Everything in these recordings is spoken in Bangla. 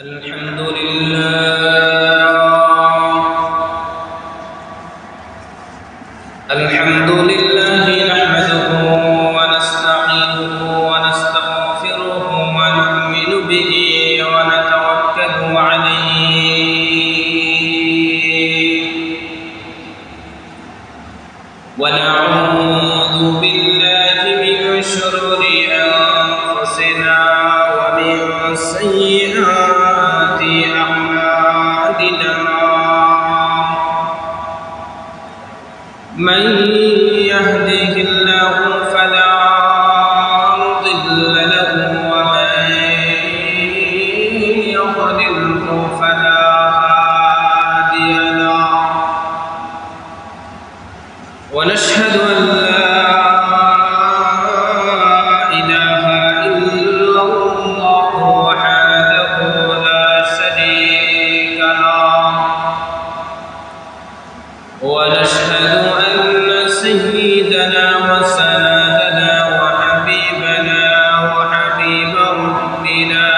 الحمد لله نحمده ونستعينه ونستغفره ونؤمن به ونتوكل عليه ونعوذ بالله من شرور أنفسنا ومن سيئات أعمالنا من يهده الله فلا مضل له ومن يضلله فلا هادي له ونشهد أن لا إله إلا الله وحده لا شريك له ونشهد أن سيدنا وسندنا وحبيبنا وحبيب ربنا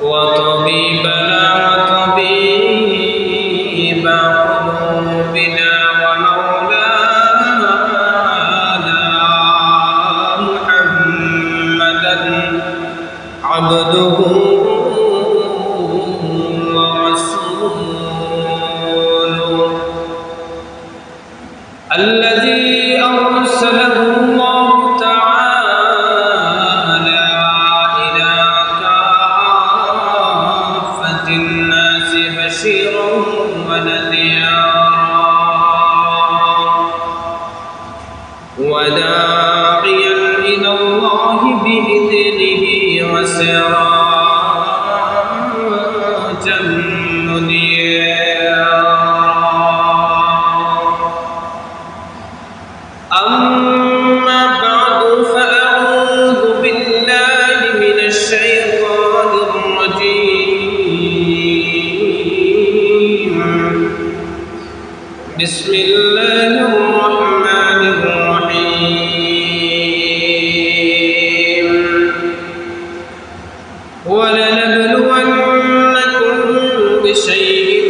وطبيبنا وطبيب قلوبنا ومولانا محمدا عبده الذي أرسله الله تعالى إلى كافة الناس بشيرا ونذيرا وداعيا إلى الله بإذنه وسراجا منيرا. أما بعد فأعوذ بالله من الشيطان الرجيم. بسم الله الرحمن الرحيم. ولنبلونكم بشيء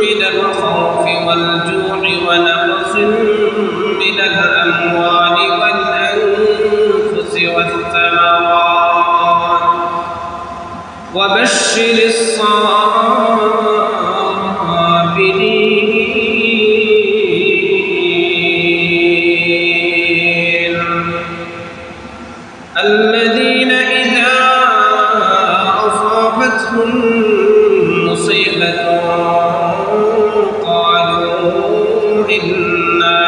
من الخوف والجوع ونقص من الأموال والأنفس والثمرات وبشر الصابرين الذين إذا أصابتهم مصيبة قالوا إنا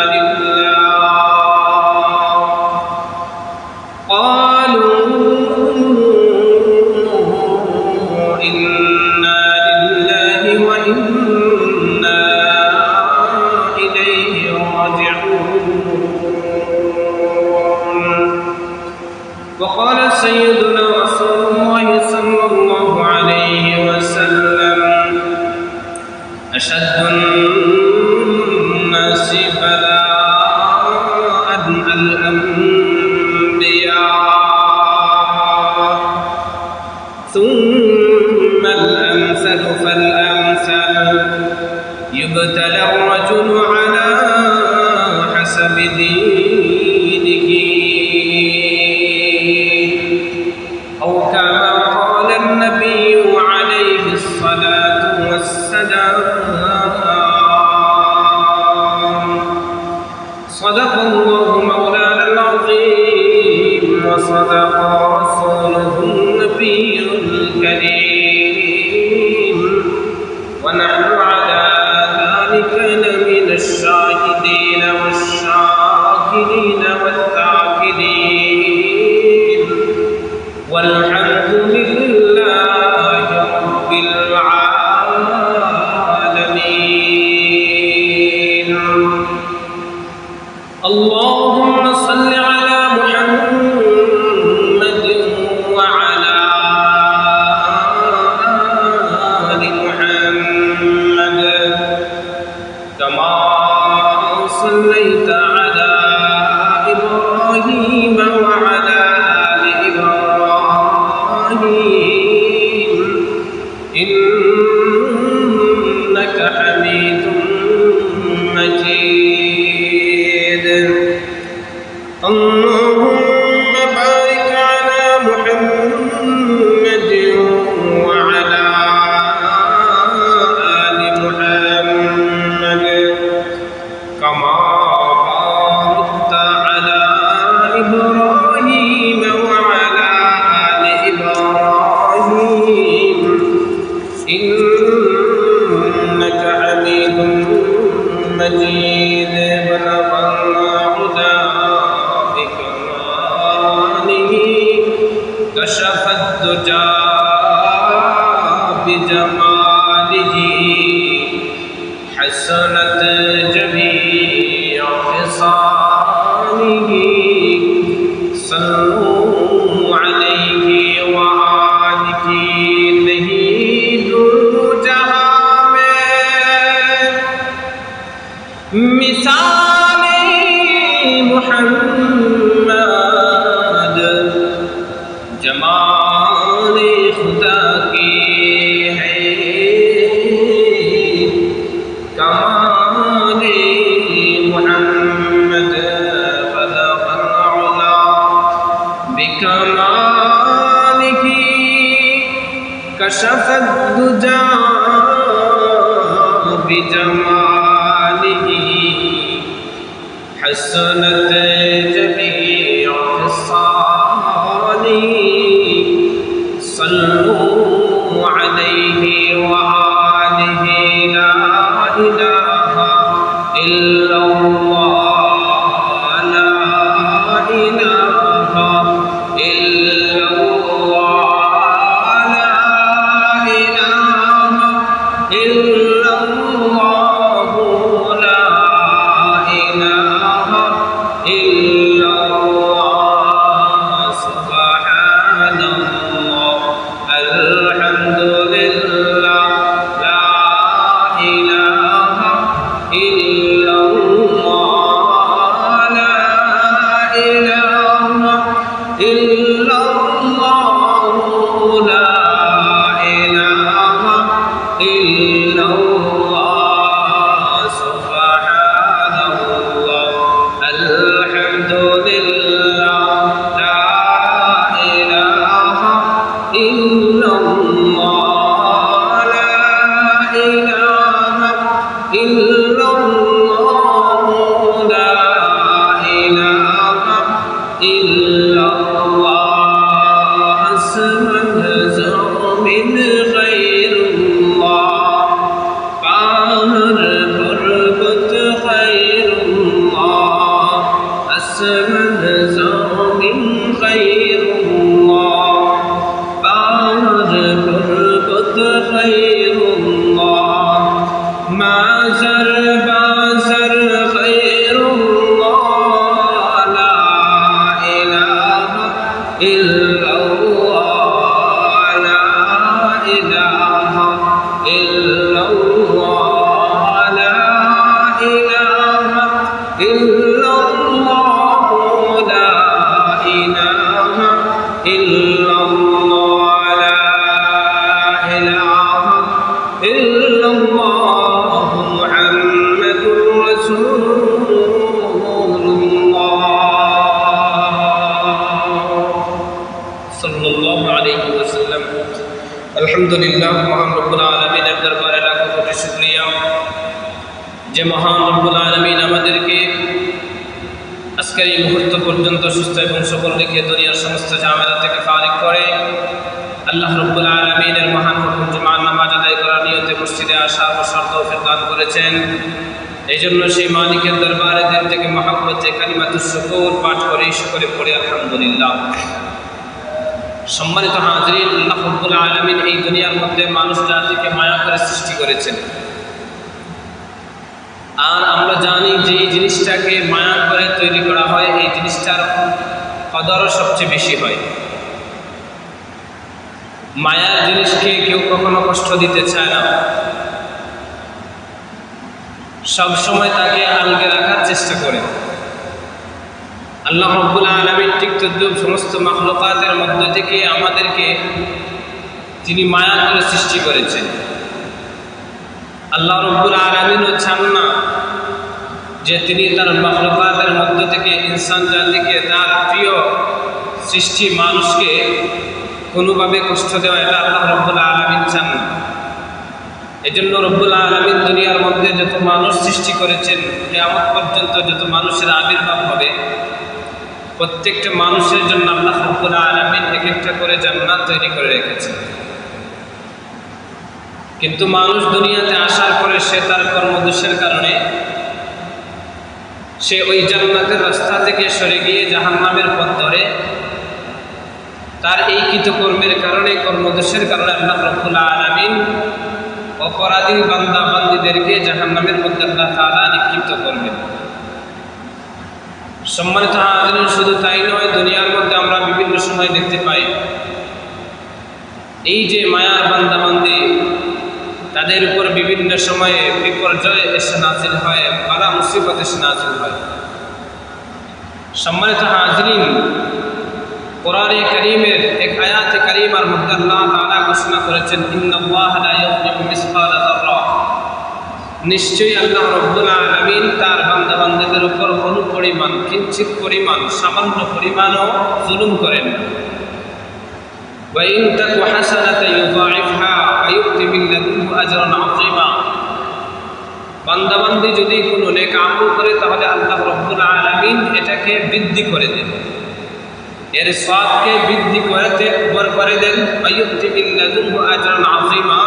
لله وإنا إليه راجعون. وقال سيدنا رسول الله صلى الله عليه وسلم أشد الناس بلاء الأنبياء ثم الأمثل فالأمثل يبتلى الرجل على حسب دينه أو كما قال النبي عليه الصلاة والسلام. صدق الله مولانا العظيم وصدق رسوله النبي الكريم ونحن على ذلك لمن الشاهدين والشاكرين والذاكرين والحمد لله رب العالمين. اللهم صل على محمد وعلى آل محمد كما صليت على إبراهيم وعلى آل كشف الدجى بجماله حسنت جميع خصاله صلوا عليه وآله नहीं दो जहां में मिसाल मुहम्मद जमाल खुदा की है कमाल मुहम्मद बलग अला बिकमालिह कशफ दुजा बिजमालिह हसनत जमीअ खसालिह सल्लू अलैहि व आलिहि ला इलाहा इल्लल्लाह ला इलाहा इल्लल्लाह ला इलाहा इल्लल्लाह ला इलाहा इल्लल्लाह सुब्हानल्लाह अल्हम्दुलिल्लाह ला इलाहा इल्लल्लाह ला इलाहा इल्लल्लाह ला इलाहा इल्लल्लाह सुब्हानल्लाह अल्हम्दुलिल्लाह ला इलाहा इल्लल्लाह ला इलाहा इल्लल्लाह ला इलाहा इल्लल्लाह असमद ज़मीन खैरुल्लाह बाहर गुरबत खैरुल्लाह असमद ज़मीन खैरुल्लाह बाहर गुरबत खैरुल्लाह माज़र बाज़र खैरुल्लाह ला इलाहा इल्लल्लाह ला इलाहा इल्लल्लाह ला इलाहा इल्लल्लाह ला इलाहा इल्लल्लाह ला इलाहा इल्लल्लाह मुहम्मदुर रसूलुल्लाह सल्लल्लाहु अलैहि वसल्लम। अल्हम्दुलिल्लाह महान रब्बुल आलमीনের দরবারে লাখো কোটি শুকরিয়া যে মহান রব্বুল আলামিন আমাদেরকে আজকের এই মুহূর্ত পর্যন্ত সুস্থ এবং সবল রেখে দুনিয়ার সমস্ত ঝামেলা থেকে ফারিগ করে আল্লাহ রব্বুল আলামিনের মহান হুকুম জুমার নামাজ আদায় করার নিয়তে মসজিদে আসার অবসর তৌফিক দান করেছেন। এই জন্য সেই মালিকের দরবারে দিল থেকে মহব্বতে কালিমাতুশ শুকর পাঠ করে শুকরে পড়ে আলহামদুলিল্লাহ। সম্মানিত হাজরিন, আল্লাহ রব্বুল আলামিন এই দুনিয়ার মধ্যে মানুষ জাতিকে মায়া করে সৃষ্টি করেছেন। আর আমরা জানি যে এই জিনিসটাকে মায়া করে তৈরি করা হয়, এই জিনিসটার কদরও সবচেয়ে বেশি হয়। মায়ার জিনিসকে কেউ কখনো কষ্ট দিতে চায় না, সব সময় তাকে আলগে রাখার চেষ্টা করে। আল্লাহ রাব্বুল আলামিন ঠিক তদ্রূপ সমস্ত মাখলুকাতের মধ্য থেকে আমাদেরকে তিনি মায়া করে সৃষ্টি করেছেন। আল্লাহ রাব্বুল আলামিনও চান না যে তিনি তার মাখলুকাতের মধ্য থেকে ইনসান জাতিকে, তার প্রিয় সৃষ্টি মানুষকে কোনোভাবে কষ্ট দেওয়া, এটা আল্লাহ রাব্বুল আলামিন চান না। এই জন্য রব্বুল আলামিন দুনিয়ার মধ্যে যত মানুষ সৃষ্টি করেছেন, কিয়ামত পর্যন্ত যত মানুষের আবির্ভাব হবে, প্রত্যেকটা মানুষের জন্য আল্লাহ রব্বুল আলামিন এক একটা করে জান্নাত তৈরি করে রেখেছেন। কিন্তু মানুষ দুনিয়াতে আসার পরে সে তার কর্মদোষের কারণে সে ওই জান্নাতের রাস্তা থেকে সরে গিয়ে জাহান্নামের পথ ধরে। তার এই কৃতকর্মের কারণে, কর্মদোষের কারণে আল্লাহ রাব্বুল আলামিন অপরাধী বান্দা বান্দীদেরকে জাহান্নামের মধ্যে আল্লাহ তাআলা নিক্ষিপ্ত করবেন। সম্মানিত হাজিরিন, শুধু তাই নয়, দুনিয়ার মধ্যে আমরা বিভিন্ন সময় দেখতে পাই এই যে মায়ার বান্দা বান্দী, তাদের উপর বিভিন্ন সময়ে বিপর্যয় এসে নাজিল হয়, বালা মুসিবত এসে নাজিল হয়। সম্মানিত হাজিরিন, কোরআনে কারীমের এক আয়াতে কারীমার মধ্যে আল্লাহ তাআলা ঘোষণা করেছেন, ইন্নাল্লাহা লা ইউযলিমু মিসকালা যাররা, নিশ্চয়ই আল্লাহ রাব্বুল আলামিন তার বান্দা বান্দাদের উপর অনুপরিমাণ, কিঞ্চিত পরিমাণ, সামান্য পরিমাণও জুলুম করেন না। ওয়া ইন তাকু হাসানাতান ইউযাইফহা ওয়া ইউ'তি মিন লাদুনহু আজরান আযীমা, বান্দা বান্দী যদি কোনো নেক আমল করে তাহলে আল্লাহ রাব্বুল আলামিন এটাকে বৃদ্ধি করে দেন, এর সওয়াবকে বৃদ্ধি করে দেন। ওয়া ইউ'তি মিন লাদুনহু আজরান আযীমা,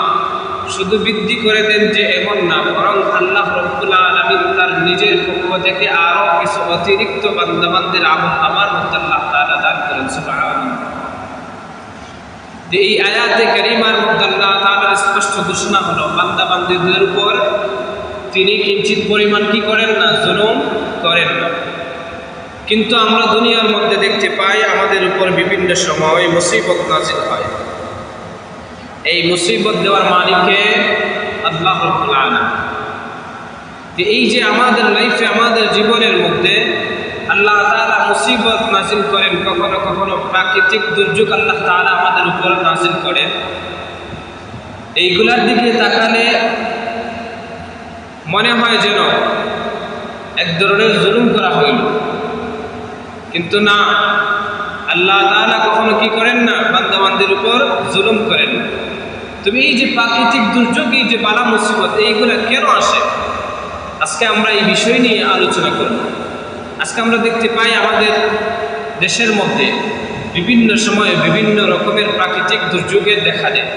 শুধু বৃদ্ধি করে দেন যে এমন না, বরং আল্লাহ রাব্বুল আলামিন তার নিজের পক্ষ থেকে আরো কিছু অতিরিক্ত বান্দা বান্দির আমল আমার মধ্যে আল্লাহ তাআলা দান করেন। সুবহানাল্লাহ। যে এই আয়াতে কারীমার মধ্যে আল্লাহ তাআলার স্পষ্ট ঘোষণা হলো, বান্দা বান্দীদের উপর তিনি কিঞ্চিত পরিমাণ কি করেন না, জুলুম করেন না। কিন্তু আমরা দুনিয়ার মধ্যে দেখতে পাই আমাদের উপর বিভিন্ন সময় মুসিবত নাজিল হয়। এই মুসিবত দেওয়ার মালিককে আল্লাহ রাব্বুল আলামিন। এই যে আমাদের লাইফে, আমাদের জীবনের মধ্যে আল্লাহ তাআলা মুসিবত নাজিল করেন, কখনো কখনো প্রাকৃতিক দুর্যোগ আল্লাহ তাআলা আমাদের উপর নাজিল করেন। এইগুলার দিকে তাকালে মনে হয় যেন এক ধরনের জুলুম করা হইল, কিন্তু না, আল্লাহ তাআলা কখনো কি করেন না, বান্দা বান্দির উপর জুলুম করেন না। তুমি এই যে প্রাকৃতিক দুর্যোগ, এই যে বালা মুসিবত, এইগুলা কেন আসে, আজকে আমরা এই বিষয় নিয়ে আলোচনা করব। আজকে আমরা দেখতে পাই আমাদের দেশের মধ্যে বিভিন্ন সময়ে বিভিন্ন রকমের প্রাকৃতিক দুর্যোগের দেখা দেয়।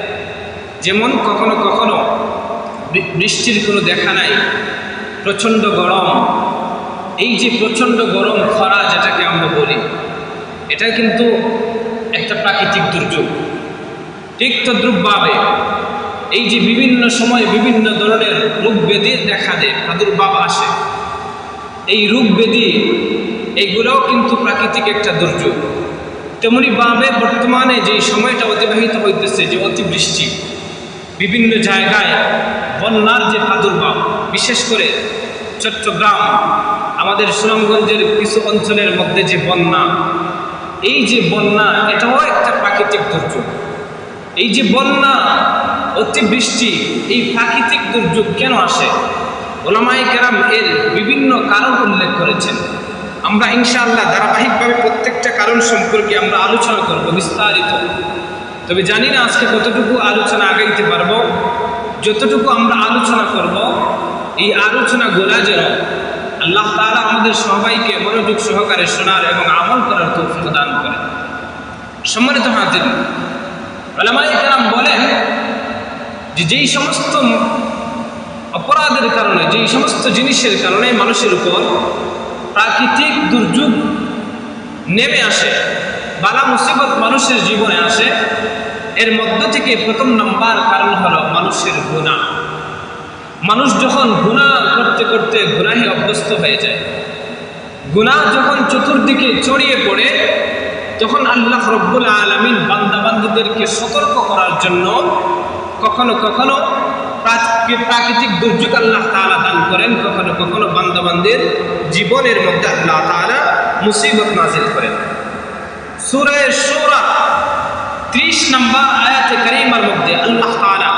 যেমন কখনো কখনো বৃষ্টির কোনো দেখা নাই, প্রচণ্ড গরম। এই যে প্রচণ্ড গরম, খরা যেটাকে আমরা বলি, এটা কিন্তু একটা প্রাকৃতিক দুর্যোগ। ঠিক তদ্রূপভাবে এই যে বিভিন্ন সময় বিভিন্ন ধরনের রোগ ব্যাধির দেখা দেয়, প্রাদুর্ভাব আসে, এই রোগ ব্যাধি এইগুলোও কিন্তু প্রাকৃতিক একটা দুর্যোগ। তেমনিভাবে বর্তমানে যে সময়টা অতিবাহিত হইতেছে, যে অতিবৃষ্টি, বিভিন্ন জায়গায় বন্যার যে প্রাদুর্ভাব, বিশেষ করে চট্টগ্রাম, আমাদের সুনামগঞ্জের কিছু অঞ্চলের মধ্যে যে বন্যা, এই যে বন্যা, এটাও একটা প্রাকৃতিক দুর্যোগ। এই যে বন্যা, অতিবৃষ্টি, এই প্রাকৃতিক দুর্যোগ কেন আসে, উলামায়ে কেরাম এর বিভিন্ন কারণ উল্লেখ করেছেন। আমরা ইনশাআল্লাহ ধারাবাহিকভাবে প্রত্যেকটা কারণ সম্পর্কে আমরা আলোচনা করব বিস্তারিত। তবে জানি না আজকে কতটুকু আলোচনা আগাইতে পারবো। যতটুকু আমরা আলোচনা করব, এই আলোচনাগুলা যেন আল্লাহ তাআলা আমাদের সবাইকে মনোযোগ সহকারে শোনার এবং আমল করার তৌফিক দান করেন। সম্মানিত হাজিরিন, উলামায়ে কেরাম বলেন যে যেই সমস্ত অপরাধের কারণে, যেই সমস্ত জিনিসের কারণে মানুষের উপর প্রাকৃতিক দুর্যোগ নেমে আসে, বালা মুসিবত মানুষের জীবনে আসে, এর মধ্য থেকে প্রথম নাম্বার কারণ হলো মানুষের গুনাহ। মানুষ যখন গুনাহ করতে করতে গুনাহে অভ্যস্ত হয়ে যায়, গুনাহ যখন চতুর্দিকে ছড়িয়ে পড়ে, তখন আল্লাহ রাব্বুল আলামিন বান্দা বান্দীদেরকে সতর্ক করার জন্য কখনো কখনো প্রাকৃতিক দুর্যোগ আল্লাহ তাআলা দান করেন, কখনো কখনো বান্দা বান্দির জীবনের মধ্যে আল্লাহ তাআলা মুসিবত নাজিল করেন। সূরা শুরা 30 নম্বর আয়াতে কারীমার মধ্যে আল্লাহ তাআলা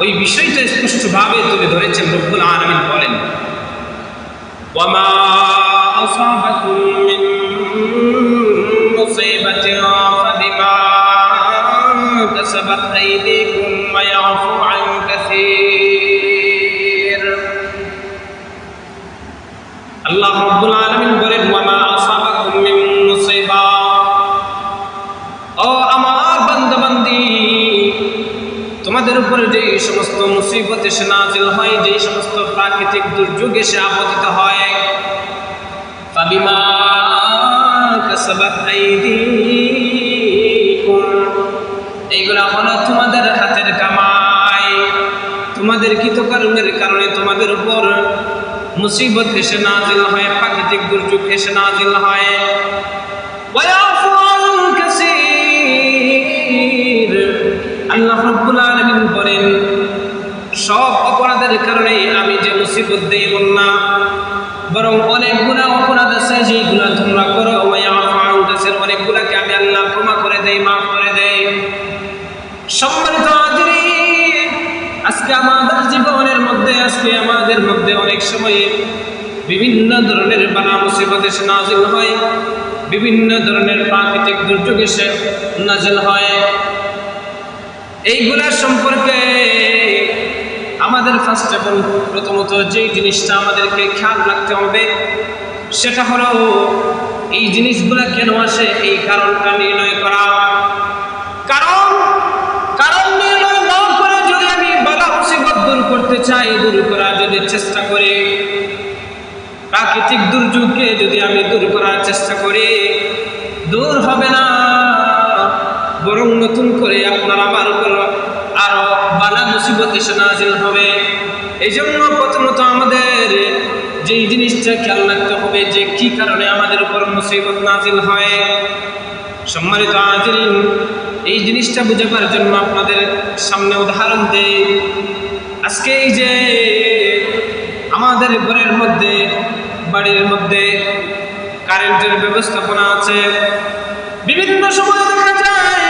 ওই বিষয়টা স্পষ্টভাবে তুলে ধরেছেন। রব্বুল আলামিন বলেন, ওয়ামা আসাবাকুম মিন মুসিবাতিন ফাবিমা কাসাবাত আইদিকুম ওয়া ইয়াফু আন কাসীর। আল্লাহ রাব্বুল আলামিন বলেন, ওয়ামা আসাবাকুম মিন মুসিবা, ও আমার বান্দা বান্দি, তোমাদের উপরে যে সমস্ত মুসিবত এসে নাজিল হয়, যে সমস্ত প্রাকৃতিক দুর্যোগ এসে আপতিত হয়, ফাবিমা কাসাবাত আইদিকুম, এইগুলা হলো তোমাদের হাতের কামাই। তোমাদের কৃতকর্মের কারণে তোমাদের উপর মুসিবত এসে নাজিল হয়, প্রাকৃতিক দুর্যোগ এসে নাজিল হয়। আল্লাহ রাব্বুল আলামিন বলেন, সব অপরাধের কারণে আমি যে মুসিবত দেই এমন না, বরং অনেকগুলা অপরাধ আছে যেগুলা তোমরা করো, অনেকগুলাকে আমি আল্লাহ ক্ষমা করে দেই, মাফ করে দেই। সম্মানিত হাজিরিন, আজকে আমাদের জীবনের মধ্যে, আজকে আমাদের মধ্যে অনেক সময়ে বিভিন্ন ধরনের বালা মুসিবত এসে নাজিল হয়, বিভিন্ন ধরনের প্রাকৃতিক দুর্যোগ এসে নাজিল হয়। এইগুলা সম্পর্কে আমাদের ফার্স্ট অফ অল প্রথমত যে জিনিসটা আমাদেরকে খেয়াল রাখতে হবে সেটা হলো এই জিনিসগুলা কেন আসে, এই কারণটা নির্ণয় করা। কারণ নির্ণয় না করে যদি আমি বালা মুসিবত দূর করতে চাই, দূর করার যদি চেষ্টা করি, প্রাকৃতিক দুর্যোগকে যদি আমি দূর করার চেষ্টা করি, দূর হবে না, বরং নতুন করে আপনার আমার উপর আরো বালা মুসিবত এসে নাজিল হবে। এই জন্য প্রথমত আমাদের যেই জিনিসটা খেয়াল রাখতে হবে যে কি কারণে আমাদের উপর মুসিবত নাজিল হয়। সম্মানিত হাজিরিন, এই জিনিসটা বুঝাবার জন্য আপনাদের সামনে উদাহরণ দেই। আজকে এই যে আমাদের ঘরের মধ্যে, বাড়ির মধ্যে কারেন্টের ব্যবস্থাপনা আছে, বিভিন্ন সময় দেখা যায়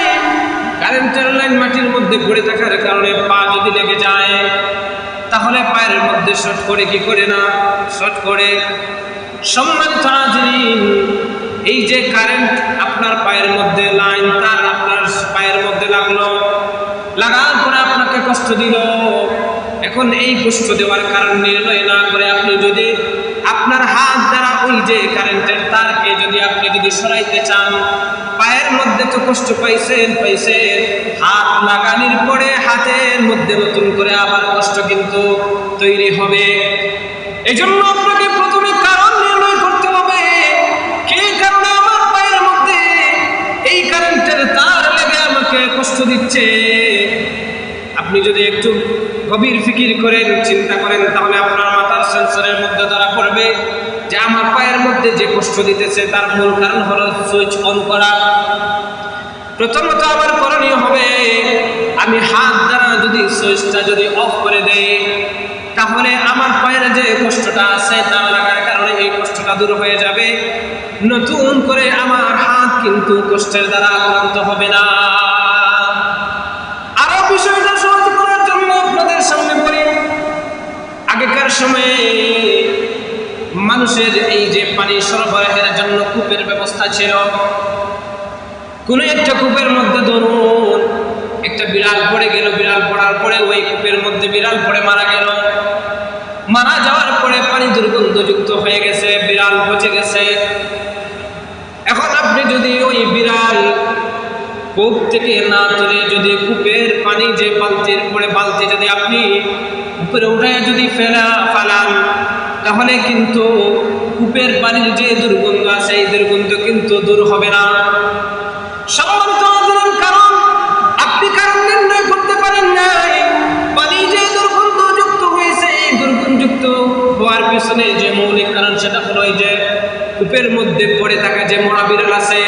কারেন্টের লাইন মাটির মধ্যে পড়ে থাকার কারণে পা যদি লেগে যায় তাহলে পায়ের মধ্যে শর্ট করে কি করে না, শর্ট করে। সম্মানিত হাজিরিন, এই যে কারেন্ট আপনার পায়ের মধ্যে লাইন তার আপনার পায়ের মধ্যে লাগলো, লাগার পরে আপনাকে কষ্ট দিল। এখন এই কষ্ট দেওয়ার কারণ নির্ণয় না করে আপনি যদি আপনার হাত দ্বারা ওই যে কারেন্টের তারকে যদি সরাইতে চান, পায়ের মধ্যে তো কষ্ট পাইছেন, হাত লাগানোর পরে হাতের মধ্যে নতুন করে আবার কষ্ট কিন্তু তৈরি হবে। এই জন্য আপনাকে প্রথমে কারণ নির্ণয় করতে হবে, কে কারণে আমার পায়ের মধ্যে এই কারেন্টের তার লেগে আমাকে কষ্ট দিচ্ছে। আপনি যদি একটু গভীর ফিকির করেন, চিন্তা করেন, তাহলে আপনার মাথার সেন্সরের মধ্যে ধরা পড়বে যে আমার পায়ের মধ্যে যে কষ্ট দিতেছে তার মূল কারণ হলো সুইচ অন করা। প্রথমত আমার করণীয় হবে আমি হাত দ্বারা যদি সুইচটা যদি অফ করে দেই, তাহলে আমার পায়ের যে কষ্টটা আছে তার লাগার কারণে এই কষ্টটা দূর হয়ে যাবে। নতুন করে আমার হাত কিন্তু কষ্টের দ্বারা আক্রান্ত হবে না। আরো বিষয়টা সহজ করার জন্য আপনাদের সামনে বলি, আগেকার সময়ে মানুষের এই যে পানি সরবরাহের জন্য কূপের ব্যবস্থা ছিল। কোন একটা কূপের মধ্যে ধরুন একটা বিড়াল পড়ে গেল, বিড়াল পড়ার পরে ওই কূপের মধ্যে বিড়াল পড়ে মারা গেল, মারা যাওয়ার পরে পানি দুর্গন্ধযুক্ত হয়ে গেছে, বিড়াল পচে গেছে। এখন আপনি যদি ওই বিড়াল কূপ থেকে না তুলে যদি কূপের পানি যে বালতির পরে বালতি যদি আপনি উপরে উঠে যদি ফেলান, তাহলে কিন্তু কূপের পানির যে দুর্গন্ধ আছে এই দুর্গন্ধ কিন্তু দূর হবে না। সম্মানিত হাজিরিন, কারণ আপনি কারণ নির্ণয় করতে পারেন না। পানি যে দুর্গন্ধযুক্ত হয়েছে, এই দুর্গন্ধযুক্ত হওয়ার পিছনে যে মৌলিক কারণ সেটা হলো এই যে কূপের মধ্যে পড়ে থাকা যে মরা বিড়াল আছে।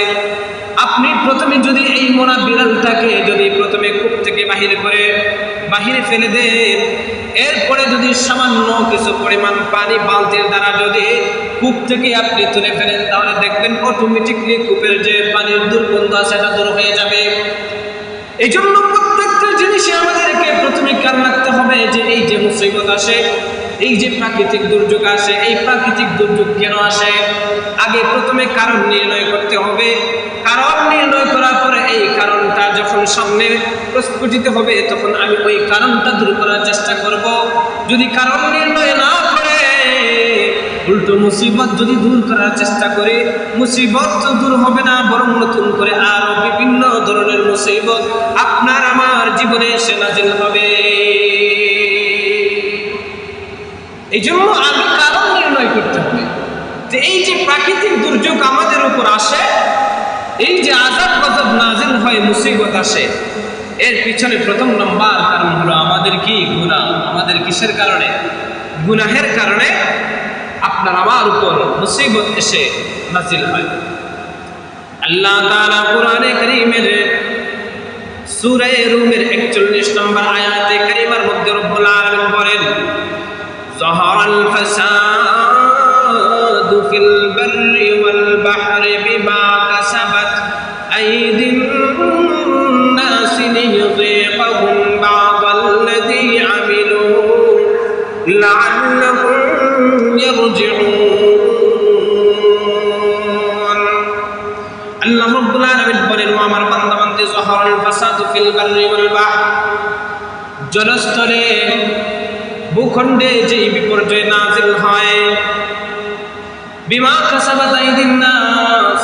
আপনি প্রথমে যদি এই মরা বিড়ালটাকে যদি প্রথমে কূপ থেকে বাহিরে ফেলে দেন, এরপরে যদি সামান্য কিছু পরিমাণ পানি বালতির দ্বারা যদি কূপ থেকে আপনি তুলে ফেলেন, তাহলে দেখবেন অটোমেটিকলি কূপের যে পানির দুর্গন্ধ আছে সেটা দূর হয়ে যাবে। এই জন্য প্রত্যেকটা জিনিসে আমাদেরকে প্রথমে খেয়াল রাখতে হবে যে এই যে মুসিবত আসে, এই যে প্রাকৃতিক দুর্যোগ আসে, এই প্রাকৃতিক দুর্যোগ কেন আসে, আগে প্রথমে কারণ নির্ণয় করতে হবে। কারণ নির্ণয় করার পরে এই কারণটা যখন সামনে প্রস্ফুটিত হবে তখন আমি ওই কারণটা দূর করার চেষ্টা করব। যদি কারণ নির্ণয় না করে উল্টো মুসিবত যদি দূর করার চেষ্টা করে, মুসিবত তো দূর হবে না, বরং নতুন করে আরো বিভিন্ন ধরনের মুসিবত আপনার আমার জীবনে এসে নাজিল হবে। এই জন্য আমি কারণ নির্ণয় করতে হবে যে এই যে প্রাকৃতিক দুর্যোগ আমাদের উপর আসে, এই যে আযাব গজব নাজিল হয়, মুসিবত আসে, এর পিছনে প্রথম নম্বর কারণ হলো আমাদের কি গুনাহ। আমাদের কিসের কারণে? গুনাহের কারণে আপনার আমার উপর মুসিবত এসে নাজিল হয়। আল্লাহ তাআলা কোরআনে কারীমের সূরা রুমের 41 নম্বর আয়াতে কারিমার মধ্যে রব্বুল আলামিন বলেন, যাহারাল ফাসাদু ফিল বাররি ওয়াল বাহরি বিমা কাসাবাত আইদিন নাস লিয়ুযীকাহুম বা'দাল্লাযী আমিলু লা'আল্লাহুম ইয়ারজিউন। আল্লাহ রাব্বুল আলামিন বলেন, ও আমার বান্দা-বান্দী, যাহারাল ফাসাদু ফিল বাররি ওয়াল বাহর, জলস্থলে ভূখণ্ডে যে বিপর্যয় নাজিল হয়, বিমা কাসাবাত আইদিন নাস,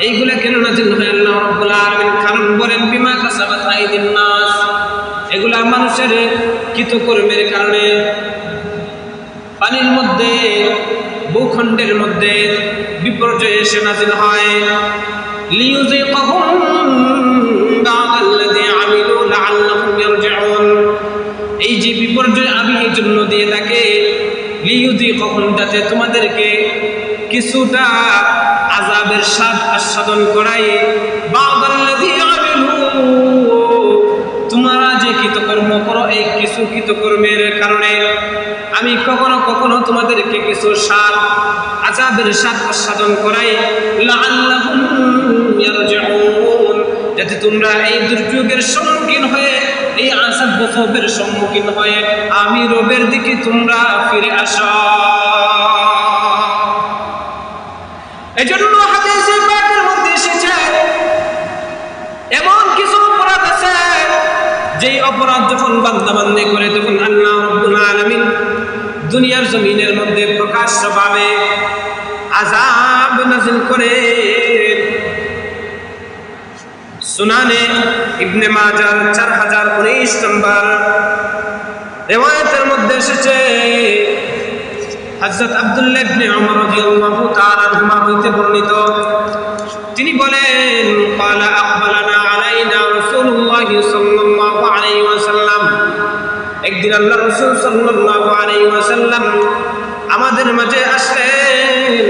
এইগুলা কেন নাজিল হয়? আল্লাহ রাব্বুল আলামিন কারণ বলেন, বিমা কাসাবাত আইদিন নাস, এগুলা মানুষের কৃতকর্মের কারণে পানির মধ্যে ভূখণ্ডের মধ্যে বিপর্যয় এসে নাজিল হয়। লিয়ুযীকাহুম বা'দাল্লাযী আমিলু লা'আল্লাহুম ইয়ারজিউন, এই যে বিপর্যয় আমি এই জন্য দিয়ে থাকি, লিয়ুযীকাহুম, যাতে তোমাদেরকে কিছুটা আযাবের স্বাদ আস্বাদন করাই, বা'দাল্লাযী আমিলু, তোমরা যে কৃতকর্ম করো এই কিছু কৃতকর্মের কারণে আমি কখনো কখনো তোমাদেরকে কিছু স্বাদ আযাবের স্বাদ আস্বাদন করাই, লাআল্লাহুম ইয়ারজিউন, যাতে তোমরা এই দুর্যোগের সম্মুখীন হয়ে, এই আযাব গজবের সম্মুখীন হয়ে আমি রবের দিকে তোমরা ফিরে আসো। এজন্য হাদিসে পাকের মধ্যে এসেছে এমন কিছু অপরাধ আছে যেই অপরাধ যখন বান্দা বান্দি করে তখন আল্লাহ রাব্বুল আলামিন দুনিয়ার জমিনের মধ্যে প্রকাশ্যভাবে আযাব নাযিল করে। সুনানে ইবনে মাজাহ 4019 নম্বর রিওয়ায়াতের মধ্যে এসেছে, হযরত আব্দুল্লাহ ইবনে ওমর রাদিয়াল্লাহু তাআলা আনহুমা হইতে বর্ণিত, তিনি বলেন, ক্বালা আকবালানা আলাইনা রাসূলুল্লাহ সাল্লাল্লাহু আলাইহি ওয়াসাল্লাম, একদিন আল্লাহর রাসূল সাল্লাল্লাহু আলাইহি ওয়াসাল্লাম আমাদের মাঝে আসলেন।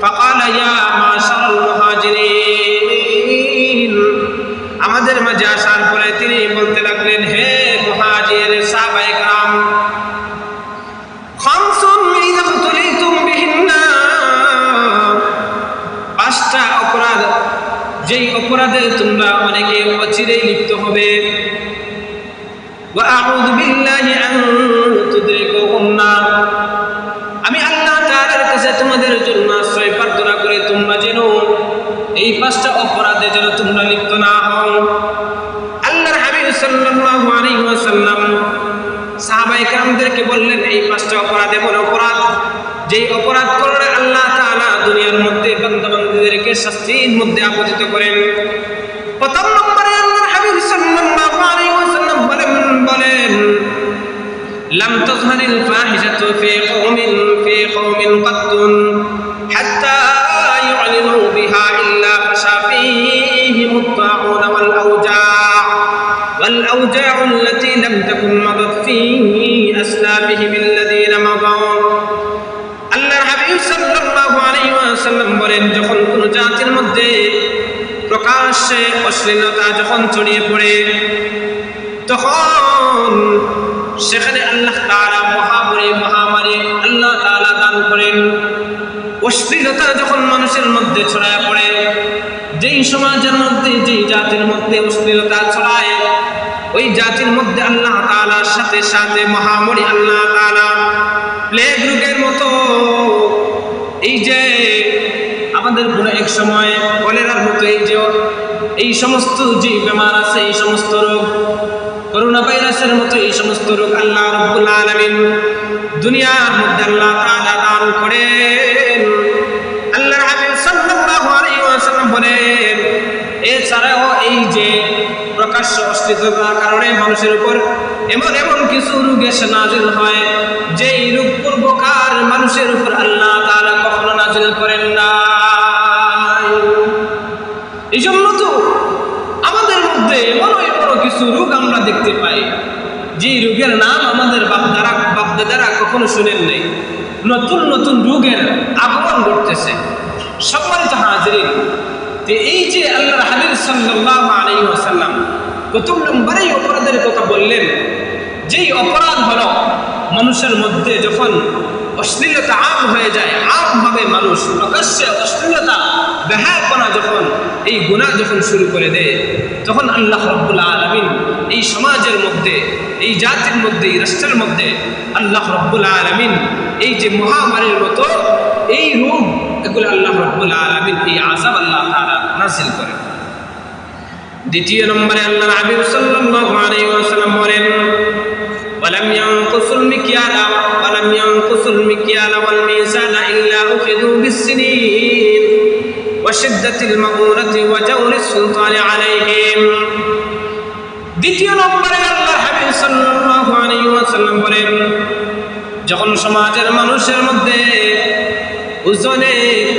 ফাকালা ইয়া মাশারাল মুহাজিরিন, আমাদের মাঝে আসার পরে তিনি বলতে লাগলেন, হে মুহাজির সাহাবায়ে کرام, খামসুন ইযা তুলিতুম বিহিন্না, পাঁচটা অপরাধ যেই অপরাধে তোমরা অনেকে অচিরেই লিপ্ত হবে, ওয়া আউযু বিল্লাহি আন তুদরিকুহুন্না, আমি আল্লাহ তাআলার কাছে তোমাদের জন্য আশ্রয় প্রার্থনা করে তোমরা যেন এই পাঁচটা অপরাধে যেন তোমরা লিপ্ত না হও। আল্লাহর হাবিব সাল্লাল্লাহু আলাইহি ওয়াসাল্লাম সাহাবায়ে কেরামদেরকে বললেন, এই পাঁচটা অপরাধ এমন অপরাধ যেই অপরাধ করলে আল্লাহ তাআলা দুনিয়ার মধ্যে বান্দা-বান্দীদেরকে শাস্তির মধ্যে আপতিত করেন। প্রথম নম্বরে আল্লাহর হাবিব সাল্লাল্লাহু আলাইহি ওয়াসাল্লাম বলেন, লাম তাযহারিল ফাহিশাতু ফি কওমিন কাত্তুন হাত্তা ইউ'লিনু বিহা ইল্লা ফাশা ফীহিমুত তাউন ওয়াল আওজা' আল্লাতী লাম তাকুন মাদাত ফী আসলাফিহিম আল্লাযীনা মাদাউ। আল্লাহর হাবিব সাল্লাল্লাহু আলাইহি ওয়াসাল্লাম বলেন, যখন কোন জাতির মধ্যে প্রকাশ্যে অশ্লীলতা যখন ছড়িয়ে পড়ে তখন সেখানে আল্লাহ তাআলা মহামারী আল্লাহ তাআলা দান করেন। অশ্লীলতা যখন মানুষের মধ্যে ছড়ায় পড়ে, যেই সমাজের মধ্যে যেই জাতির মধ্যে অশ্লীলতা ছড়ায় ওই জাতির মধ্যে আল্লাহ তাআলার সাথে সাথে মহামারী আল্লাহ তাআলা প্লেগ রোগের মতো, এই যে আমাদের কোনো এক সময় কলেরার মতো এই সমস্ত যে বেমার আছে, এই সমস্ত রোগ, করোনা ভাইরাসের মতো এই সমস্ত রোগ আল্লাহ রাব্বুল আলামিন দুনিয়ার মধ্যে আল্লাহ তাআলা দান করেন। আল্লাহর হাবিব সাল্লাল্লাহু আলাইহি ওয়াসাল্লাম বলেন, এছাড়াও এই যে প্রকাশ্য অশ্লীলতার কারণে মানুষের উপর এমন এমন কিছু রোগ এসে নাজিল হয় যেই রোগ পূর্বকার মানুষের উপর আল্লাহ তাআলা কখনো নাজিল করেন না। এই জন্য তো আমাদের মধ্যে এমন কিছু রোগ আমরা দেখতে পাই, যে রোগের নাম আমাদের বাপদাদারা কখনো শুনেন নাই। নতুন নতুন রোগের আগমন ঘটতেছে। সম্মানিত হাজিরিন, এই যে আল্লাহর হাবিব সাল্লাল্লাহু আলাইহি ওয়াসাল্লাম প্রথম নম্বরেই অপরাধের কথা বললেন, যেই অপরাধ হলো মানুষের মধ্যে যখন অশ্লীলতা আম হয়ে যায়, আমভাবে মানুষ প্রকাশ্যে অশ্লীলতা বেহায়াপনা যখন এই গুনাহ যখন শুরু করে দেয়, তখন আল্লাহ রাব্বুল আলামিন এই সমাজের মধ্যে, এই জাতির মধ্যে, এই রাষ্ট্রের মধ্যে আল্লাহ রাব্বুল আলামিন এই যে মহামারীর মতো এই রোগ, এগুলো আল্লাহ রাব্বুল আলামিন এই আযাব আল্লাহ তাআলা নাযিল করেন। দ্বিতীয় নম্বরে আল্লাহর হাবিব সাল্লাল্লাহু আলাইহি ওয়াসাল্লাম বলেন, ওয়ালাম ইয়ানকুসুল মিকয়ালা ওয়ালাম ইয়ানকুসুল মিকয়ালা ওয়াল মিজানা ইল্লা উখিযু বিস-সিনিন ওয়া শিদ্দাতিল মাউনাতি ওয়া জাওরিস সুলতানি আলাইহিম। দ্বিতীয় নম্বরে আল্লাহর হাবিব সাল্লাল্লাহু আলাইহি ওয়াসাল্লাম বলেন, যখন সমাজের মানুষের মধ্যে ওজনে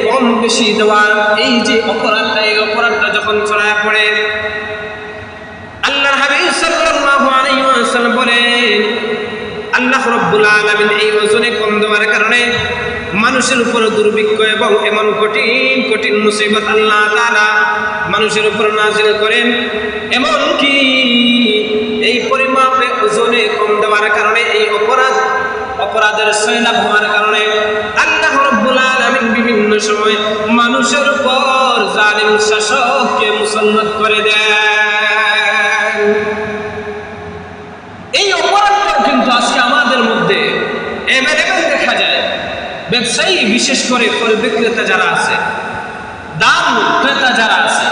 কম বেশি দেওয়ার এই যে অপরাধটা, এই অপরাধটা যখন ছড়ায় পড়ে, আল্লাহর হাবিব সাল্লাল্লাহু আলাইহি ওয়াসাল্লাম বলেন, আল্লাহ রাব্বুল আলামিন এই ওজনে কম দেওয়ার কারণে মানুষের উপর দুর্ভিক্ষ এবং এমন কঠিন কঠিন মুসিবত আল্লাহ তাআলা মানুষের উপর নাযিল করেন। এমন কি এই পরিমাপে ওজনে কম দেওয়ার কারণে, এই অপরাধের সয়লাভ হওয়ার কারণে আল্লাহ রাব্বুল আলামিন বিভিন্ন সময় মানুষের উপর জালিম শাসককে মুসাল্লাত করে দেন। এই অপরাধটা কিন্তু আজকে আমাদের মধ্যে এভেলেবেল দেখা যায়। ব্যবসায়ী, বিশেষ করে ফল বিক্রেতা যারা আছে, দান ক্রেতা যারা আছে,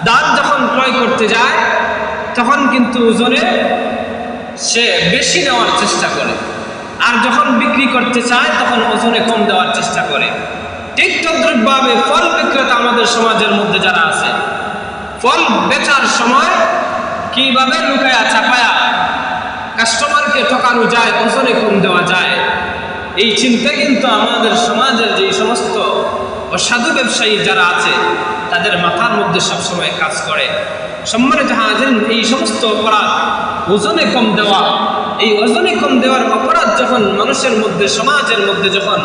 দান যখন ক্রয় করতে যায় তখন কিন্তু ওজনে সে বেশি নেওয়ার চেষ্টা করে, আর যখন বিক্রি করতে চায় তখন ওজনে কম দেওয়ার চেষ্টা করে। ঠিক তদ্রুপভাবে ফল বিক্রেতা আমাদের সমাজের মধ্যে যারা আছে, ফল বেচার সময় কিভাবে লুকায়া চাপায়া কাস্টমারকে ঠকানো যায়, ওজনে কম দেওয়া যায়, এই চিন্তা কিন্তু আমাদের সমাজের যে সমস্ত অসাধু ব্যবসায়ী যারা আছে তাদের মাথার মধ্যে সবসময় কাজ করে। সম্মানিত হাজিরিন, এই সমস্ত অপরাধ, ওজনে কম দেওয়া, এই ওজনে কম দেওয়ার অপরাধ যখন মানুষের মধ্যে, সমাজের মধ্যে যখন